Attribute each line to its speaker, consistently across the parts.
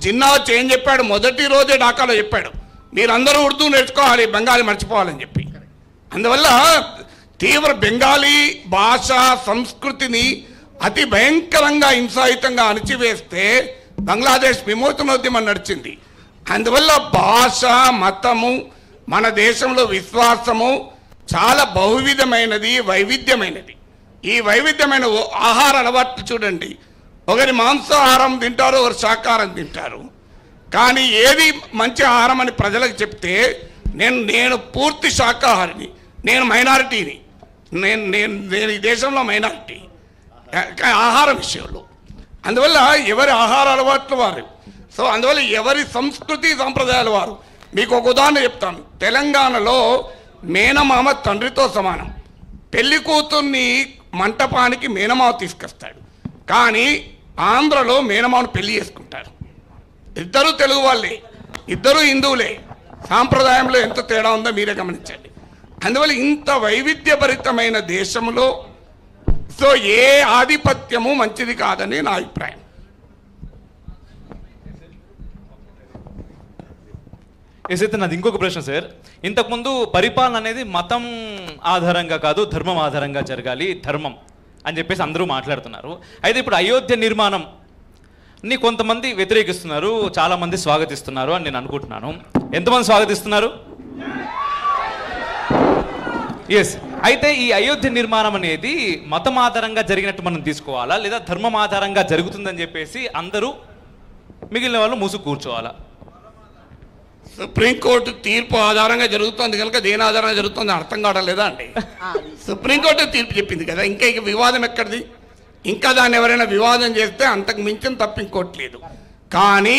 Speaker 1: జిన్నా ఏం చెప్పాడు, మొదటి రోజే ఢాకాలో చెప్పాడు, మీరందరూ ఉర్దూ నేర్చుకోవాలి, బెంగాలీ మర్చిపోవాలని చెప్పి. అందువల్ల తీవ్ర బెంగాలీ భాష సంస్కృతిని అతి భయంకరంగా హింసాయుతంగా అణిచివేస్తే బంగ్లాదేశ్ విమోచనోద్యమం నడిచింది. అందువల్ల భాష మతము మన దేశంలో విశ్వాసము చాలా బహువిధమైనది, వైవిధ్యమైనది. ఈ వైవిధ్యమైన ఆహార అలవాట్లు చూడండి, ఒకరి మాంసాహారం తింటారు, ఒకరు శాకాహారం తింటారు. కానీ ఏది మంచి ఆహారం అని ప్రజలకు చెప్తే నేను పూర్తి శాకాహారిని, నేను మైనారిటీని, నేను ఈ దేశంలో మైనారిటీ ఆహార విషయంలో. అందువల్ల ఎవరి ఆహార అలవాట్లు వారు. సో అందువల్ల ఎవరి సంస్కృతి సంప్రదాయాలు వారు. మీకు ఒక ఉదాహరణ చెప్తాను. తెలంగాణలో మేనమామ తండ్రితో సమానం. పెళ్లి కూతుర్ని మంటపానికి మేనమామ తీసుకొస్తాడు, కానీ ఆంధ్రలో మేనమామను పెళ్లి చేసుకుంటారు. ఇద్దరు తెలుగు వాళ్ళే, ఇద్దరు హిందువులే. సాంప్రదాయంలో ఎంత తేడా ఉందో మీరే గమనించండి. అందువల్ల ఇంత వైవిధ్యభరితమైన దేశంలో సో ఏ ఆధిపత్యము మంచిది కాదని నా అభిప్రాయం.
Speaker 2: అయితే నాది ఇంకొక ప్రశ్న సార్. ఇంతకుముందు పరిపాలన అనేది మతం ఆధారంగా కాదు, ధర్మం ఆధారంగా జరగాలి, ధర్మం అని చెప్పేసి అందరూ మాట్లాడుతున్నారు. అయితే ఇప్పుడు అయోధ్య నిర్మాణం ని కొంతమంది వ్యతిరేకిస్తున్నారు, చాలామంది స్వాగతిస్తున్నారు అని నేను అనుకుంటున్నాను. ఎంతమంది స్వాగతిస్తున్నారు? ఎస్. అయితే ఈ అయోధ్య నిర్మాణం అనేది మతం ఆధారంగా జరిగినట్టు మనం తీసుకోవాలా, లేదా ధర్మం ఆధారంగా జరుగుతుందని చెప్పేసి అందరూ మిగిలిన వాళ్ళు మూసు కూర్చోవాలా?
Speaker 1: సుప్రీంకోర్టు తీర్పు ఆధారంగా జరుగుతుంది కనుక దేని ఆధారంగా జరుగుతుంది అర్థం కావడం లేదా అండి? సుప్రీంకోర్టు తీర్పు చెప్పింది కదా, ఇంకా వివాదం ఎక్కడిది? ఇంకా దాన్ని ఎవరైనా వివాదం చేస్తే అంతకు మించిన తప్ప ఇంకోటి లేదు. కానీ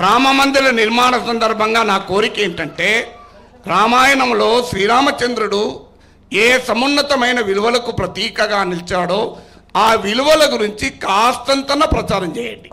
Speaker 1: రామమందిర నిర్మాణ సందర్భంగా నా కోరిక ఏంటంటే, రామాయణంలో శ్రీరామచంద్రుడు ఏ సమున్నతమైన విలువలకు ప్రతీకగా నిలిచాడో ఆ విలువల గురించి కాస్తంతన ప్రచారం చేయండి.